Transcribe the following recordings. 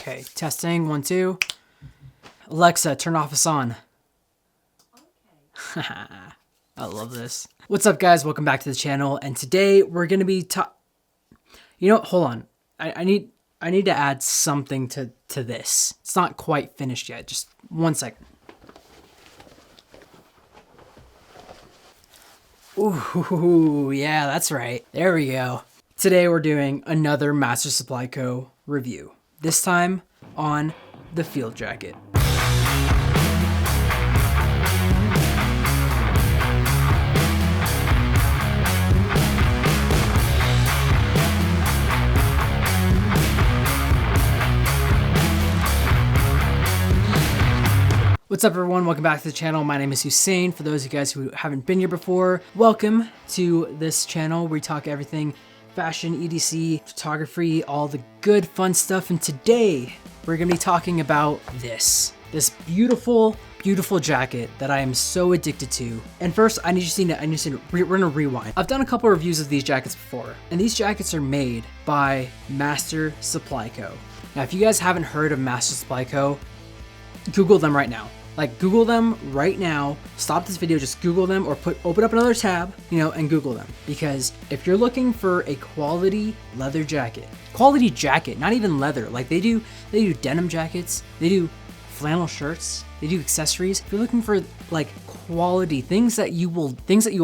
Okay, testing, 1, 2. Alexa, turn off Hassan. Okay. I love this. What's up, guys? Welcome back to the channel. And today we're gonna be you know what? Hold on. I need to add something to this. It's not quite finished yet. Just 1 second. Ooh, yeah, that's right. There we go. Today we're doing another Master Supply Co. review. This time on the field jacket. What's up, everyone? Welcome back to the channel. My name is Hussein. For those of you guys who haven't been here before, welcome to this channel where we talk everything fashion, EDC, photography, all the good fun stuff. And today we're gonna be talking about this beautiful, beautiful jacket that I am so addicted to. And first, we're gonna rewind. I've done a couple of reviews of these jackets before, and these jackets are made by Master Supply Co. Now, if you guys haven't heard of Master Supply Co., Google them right now. Like, Google them right now. Stop this video, just Google them, or open up another tab, and Google them. Because if you're looking for a quality leather jacket, not even leather, like they do denim jackets, they do flannel shirts, they do accessories. If you're looking for like quality things that you will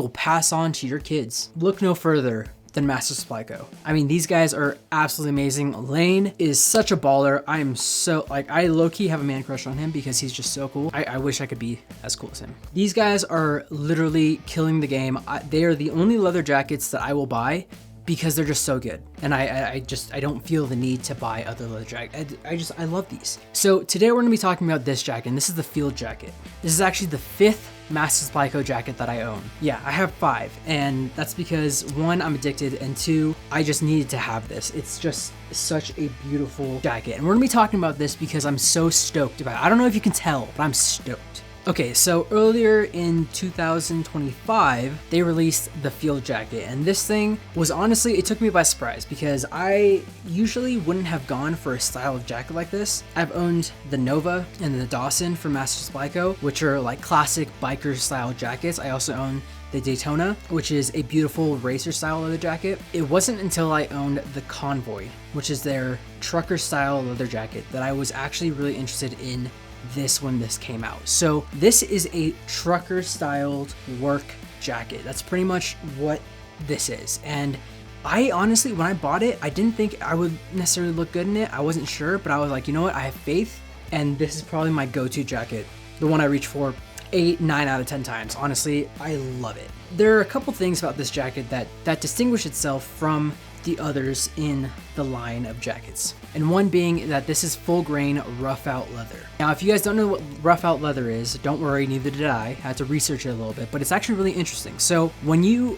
pass on to your kids, look no further than Master Supply Co. I mean, these guys are absolutely amazing. Lane is such a baller. I am so, I low-key have a man crush on him because he's just so cool. I wish I could be as cool as him. These guys are literally killing the game. They are the only leather jackets that I will buy because they're just so good. And I don't feel the need to buy other leather jackets. I love these. So today we're gonna be talking about this jacket, and this is the field jacket. This is actually the 5th Master Supply Co. jacket that I own. Yeah, I have 5, and that's because 1, I'm addicted, and 2, I just needed to have this. It's just such a beautiful jacket. And we're gonna be talking about this because I'm so stoked about it. I don't know if you can tell, but I'm stoked. Okay, so earlier in 2025, they released the field jacket, and this thing was honestly, it took me by surprise because I usually wouldn't have gone for a style of jacket like this. I've owned the Nova and the Dawson from Master Supply Co., which are like classic biker style jackets. I also own the Daytona, which is a beautiful racer style leather jacket. It wasn't until I owned the Convoy, which is their trucker style leather jacket, that I was actually really interested in this when this came out. So this is a trucker styled work jacket. That's pretty much what this is. And I honestly, when I bought it, I didn't think I would necessarily look good in it. I wasn't sure, but I was like, you know what? I have faith, and this is probably my go-to jacket. The one I reach for 8, 9 out of 10 times. Honestly, I love it. There are a couple things about this jacket that distinguish itself from the others in the line of jackets. And one being that this is full grain rough out leather. Now, if you guys don't know what rough out leather is, don't worry, neither did I. I had to research it a little bit, but it's actually really interesting. So when you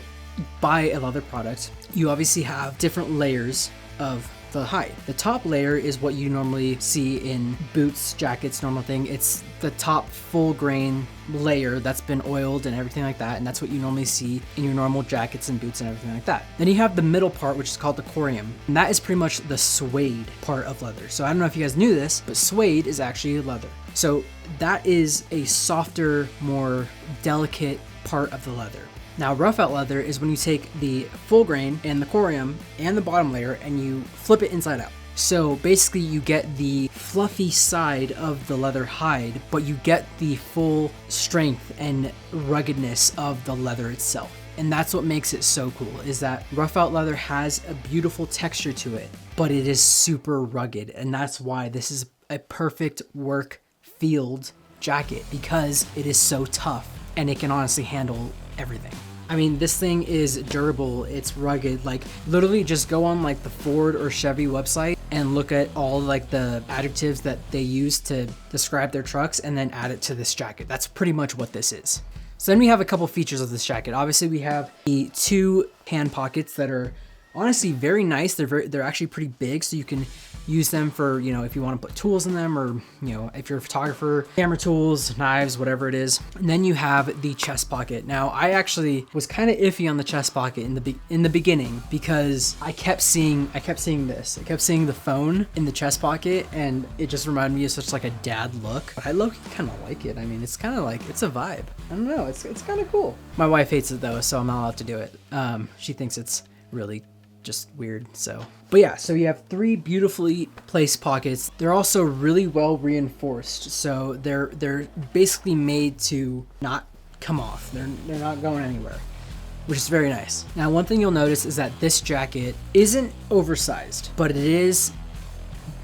buy a leather product, you obviously have different layers of the hide. The top layer is what you normally see in boots, jackets, normal thing. It's the top full grain layer that's been oiled and everything like that, and that's what you normally see in your normal jackets and boots and everything like that. Then you have the middle part, which is called the corium, and that is pretty much the suede part of leather. So I don't know if you guys knew this, but suede is actually leather. So that is a softer, more delicate part of the leather. Now, rough out leather is when you take the full grain and the corium and the bottom layer and you flip it inside out. So basically you get the fluffy side of the leather hide, but you get the full strength and ruggedness of the leather itself. And that's what makes it so cool, is that rough out leather has a beautiful texture to it, but it is super rugged. And that's why this is a perfect work field jacket, because it is so tough and it can honestly handle everything. I mean, this thing is durable, it's rugged. Like, literally just go on like the Ford or Chevy website and look at all like the adjectives that they use to describe their trucks and then add it to this jacket. That's pretty much what this is. So then we have a couple features of this jacket. Obviously we have the 2 hand pockets that are honestly very nice. They're actually pretty big, so you can use them for, you know, if you want to put tools in them, or, you know, if you're a photographer, camera tools, knives, whatever it is. And then you have the chest pocket. Now, I actually was kind of iffy on the chest pocket in the beginning, because I kept seeing this. I kept seeing the phone in the chest pocket, and it just reminded me of such like a dad look. But I low-key kind of like it. I mean, it's kind of like, it's a vibe. I don't know. It's kind of cool. My wife hates it though, so I'm not allowed to do it. She thinks it's really just weird. So, but yeah, so you have 3 beautifully placed pockets. They're also really well reinforced, so they're basically made to not come off. They're not going anywhere, which is very nice. Now, one thing you'll notice is that this jacket isn't oversized, but it is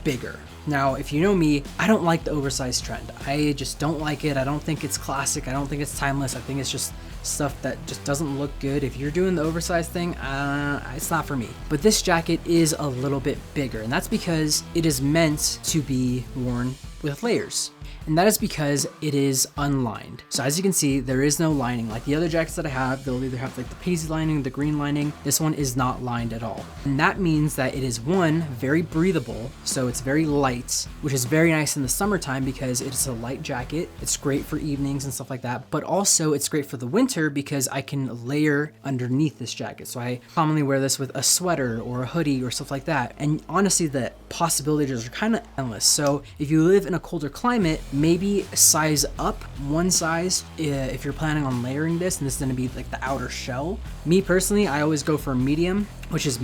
bigger. Now, if you know me, I don't like the oversized trend. I just don't like it. I don't think it's classic. I don't think it's timeless. I think it's just stuff that just doesn't look good. If you're doing the oversized thing, it's not for me. But this jacket is a little bit bigger, and that's because it is meant to be worn with layers. And that is because it is unlined. So as you can see, there is no lining. Like the other jackets that I have, they'll either have like the paisley lining, the green lining. This one is not lined at all. And that means that it is, one, very breathable. So it's very light, which is very nice in the summertime because it's a light jacket. It's great for evenings and stuff like that. But also it's great for the winter because I can layer underneath this jacket. So I commonly wear this with a sweater or a hoodie or stuff like that. And honestly, the possibilities are kind of endless. So if you live in a colder climate, maybe size up one size if you're planning on layering this, and this is going to be like the outer shell. Me personally, I always go for a medium, which is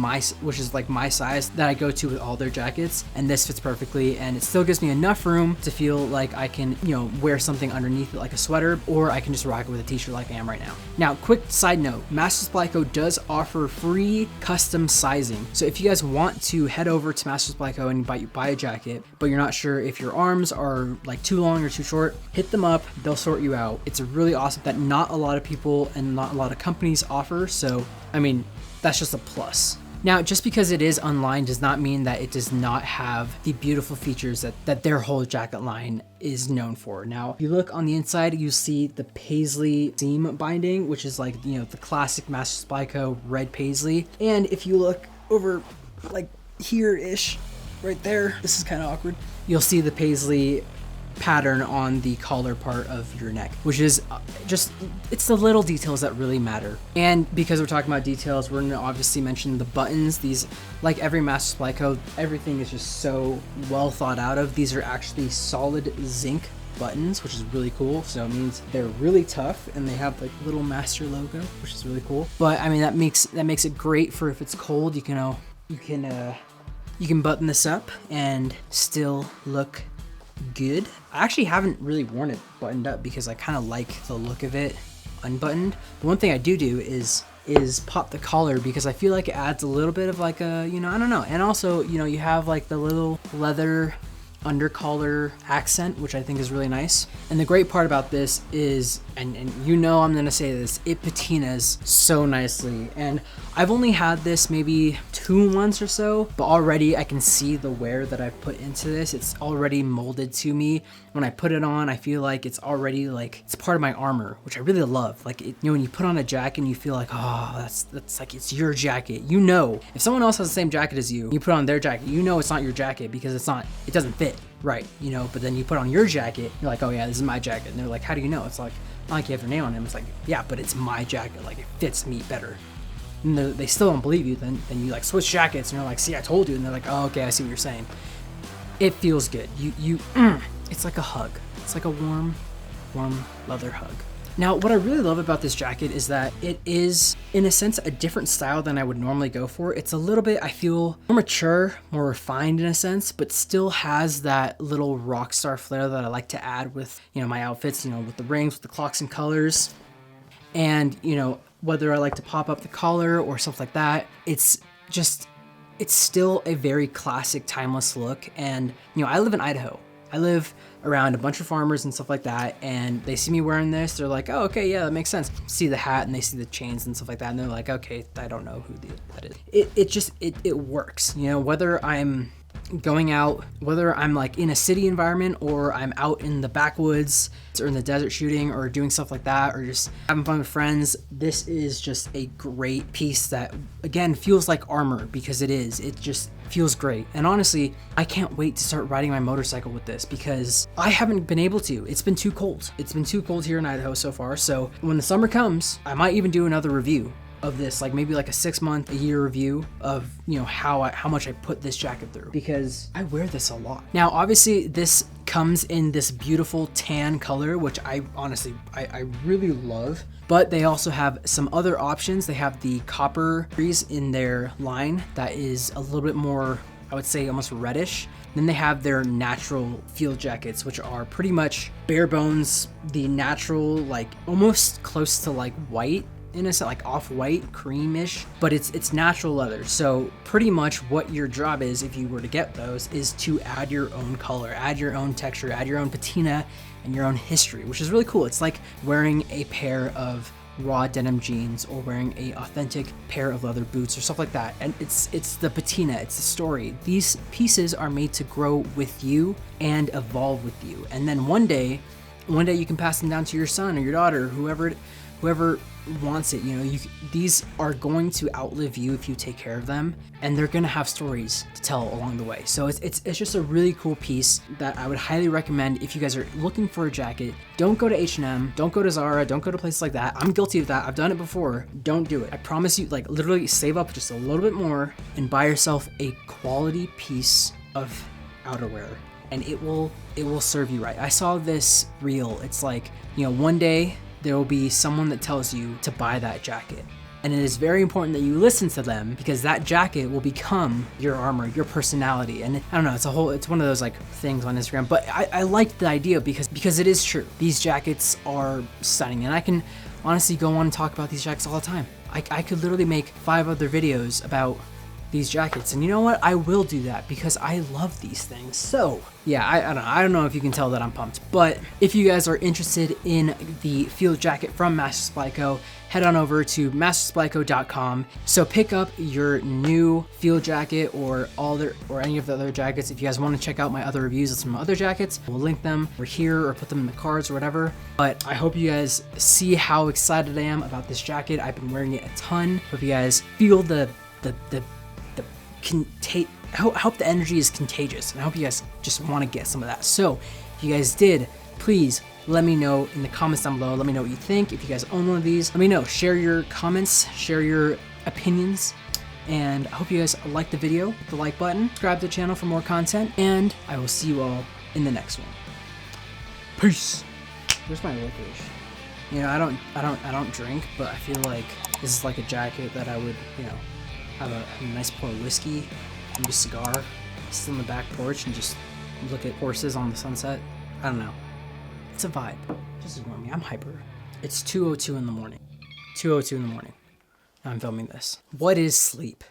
like my size that I go to with all their jackets, and this fits perfectly, and it still gives me enough room to feel like I can, you know, wear something underneath it like a sweater, or I can just rock it with a t-shirt like I am right now. Now, quick side note, Master Supply Co does offer free custom sizing. So if you guys want to head over to Master Supply Co and buy a jacket, but you're not sure if your arms are like too long or too short, hit them up, they'll sort you out. It's really awesome that not a lot of people and not a lot of companies offer, so I mean, that's just a plus. Now, just because it is unlined does not mean that it does not have the beautiful features that their whole jacket line is known for. Now, if you look on the inside, you see the paisley seam binding, which is like, you know, the classic Master Supply Co red paisley. And if you look over like here-ish, right there, this is kind of awkward, you'll see the paisley pattern on the collar part of your neck, which is just, it's the little details that really matter. And because we're talking about details, we're gonna obviously mention the buttons. These, like every Master Supply Co, everything is just so well thought out of. These are actually solid zinc buttons, which is really cool. So it means they're really tough, and they have like little Master logo, which is really cool. But I mean, that makes it great for if it's cold. You can button this up and still look good. I actually haven't really worn it buttoned up because I kind of like the look of it unbuttoned. But one thing I do is pop the collar, because I feel like it adds a little bit of like a, you know, I don't know. And also, you know, you have like the little leather under collar accent, which I think is really nice. And the great part about this is, and you know I'm gonna say this, it patinas so nicely. And I've only had this maybe 2 months or so, but already I can see the wear that I've put into this. It's already molded to me. When I put it on, I feel like it's already like, it's part of my armor, which I really love. Like, you know, when you put on a jacket and you feel like, oh, that's like, it's your jacket. You know, if someone else has the same jacket as you put on their jacket, you know it's not your jacket because it doesn't fit right, you know. But then you put on your jacket, you're like, oh yeah, this is my jacket. And they're like, how do you know? It's like, not like you have your name on it. It's like, yeah, but it's my jacket. Like, it fits me better. And they still don't believe you. Then you like switch jackets, and you're like, see, I told you. And they're like, oh, okay, I see what you're saying. It feels good. It's like a hug. It's like a warm leather hug. Now, what I really love about this jacket is that it is, in a sense, a different style than I would normally go for. It's a little bit, I feel, more mature, more refined in a sense, but still has that little rock star flair that I like to add with, you know, my outfits, you know, with the rings, with the clocks and colors. And, you know, whether I like to pop up the collar or stuff like that, it's still a very classic, timeless look. And, you know, I live in Idaho. I live around a bunch of farmers and stuff like that, and they see me wearing this, they're like, oh, okay, yeah, that makes sense. See the hat and they see the chains and stuff like that, and they're like, okay, I don't know who that is. It works, you know, whether I'm going out, whether I'm like in a city environment or I'm out in the backwoods or in the desert shooting or doing stuff like that, or just having fun with friends, this is just a great piece that, again, feels like armor, because it is. It just feels great. And honestly, I can't wait to start riding my motorcycle with this, because I haven't been able to. It's been too cold. It's been too cold here in Idaho so far. So when the summer comes, I might even do another review of this, like maybe like a 6 month, a year review of, you know, how much I put this jacket through, because I wear this a lot. Now, obviously this comes in this beautiful tan color, which I honestly, I really love, but they also have some other options. They have the copper trees in their line that is a little bit more, I would say almost reddish. Then they have their natural field jackets, which are pretty much bare bones, the natural, like almost close to like white, in a sense, like off-white, creamish, but it's natural leather. So pretty much what your job is, if you were to get those, is to add your own color, add your own texture, add your own patina and your own history, which is really cool. It's like wearing a pair of raw denim jeans or wearing a authentic pair of leather boots or stuff like that. And it's the patina, it's the story. These pieces are made to grow with you and evolve with you. And then one day you can pass them down to your son or your daughter, whoever wants it. You know, these are going to outlive you if you take care of them, and they're gonna have stories to tell along the way. So it's just a really cool piece that I would highly recommend if you guys are looking for a jacket. Don't go to H&M, don't go to Zara, don't go to places like that. I'm guilty of that. I've done it before. Don't do it. I promise you, like literally save up just a little bit more and buy yourself a quality piece of outerwear, and it will serve you right. I saw this reel. It's like, you know, one day there will be someone that tells you to buy that jacket. And it is very important that you listen to them, because that jacket will become your armor, your personality. And I don't know, it's one of those like things on Instagram, but I like the idea because it is true. These jackets are stunning, and I can honestly go on and talk about these jackets all the time. I could literally make 5 other videos about these jackets, and you know what? I will do that because I love these things. So yeah, I don't know if you can tell that I'm pumped, but if you guys are interested in the field jacket from Master Supply Co., head on over to mastersupplyco.com. So pick up your new field jacket or any of the other jackets. If you guys want to check out my other reviews of some other jackets, we'll link them over here or put them in the cards or whatever. But I hope you guys see how excited I am about this jacket. I've been wearing it a ton. Hope you guys feel I hope the energy is contagious, and I hope you guys just want to get some of that. So if you guys did, please let me know in the comments down below. Let me know what you think. If you guys own one of these, let me know. Share your comments, share your opinions, and I hope you guys like the video. Hit the like button, subscribe to the channel for more content, and I will see you all in the next one. Peace. Where's my licorice? You know, I don't drink, but I feel like this is like a jacket that I would, you know, have a nice pour of whiskey, maybe a cigar, sit on the back porch and just look at horses on the sunset. I don't know. It's a vibe. Just ignore me. I'm hyper. It's 2:02 in the morning. 2:02 in the morning. I'm filming this. What is sleep?